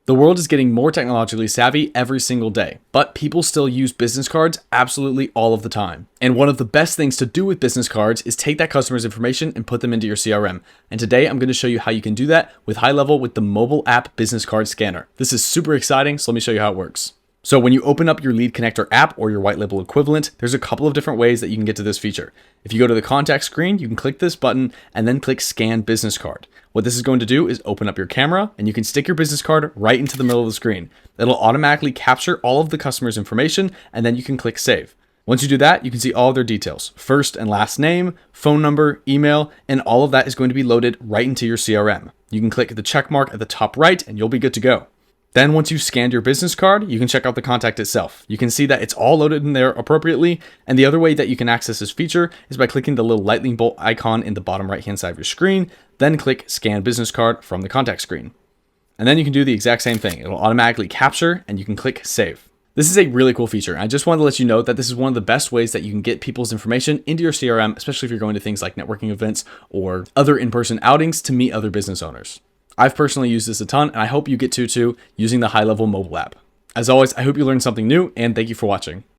The world is getting more technologically savvy every single day, but people still use business cards absolutely all of the time. And one of the best things to do with business cards is take that customer's information and put them into your CRM. And today I'm going to show you how you can do that with high level with the mobile app business card scanner. This is super exciting, so let me show you how it works. So when you open up your Lead Connector app or your white label equivalent, there's a couple of different ways that you can get to this feature. If you go to the contact screen, you can click this button and then click Scan Business Card. What this is going to do is open up your camera and you can stick your business card right into the middle of the screen. It'll automatically capture all of the customer's information and then you can click Save. Once you do that, you can see all of their details, first and last name, phone number, email, and all of that is going to be loaded right into your CRM. You can click the check mark at the top right and you'll be good to go. Then once you've scanned your business card, you can check out the contact itself. You can see that it's all loaded in there appropriately. And the other way that you can access this feature is by clicking the little lightning bolt icon in the bottom right-hand side of your screen, then click Scan Business Card from the contact screen. And then you can do the exact same thing. It'll automatically capture and you can click Save. This is a really cool feature. I just wanted to let you know that this is one of the best ways that you can get people's information into your CRM, especially if you're going to things like networking events or other in-person outings to meet other business owners. I've personally used this a ton, and I hope you get to too using the high level mobile app. As always, I hope you learned something new, and thank you for watching.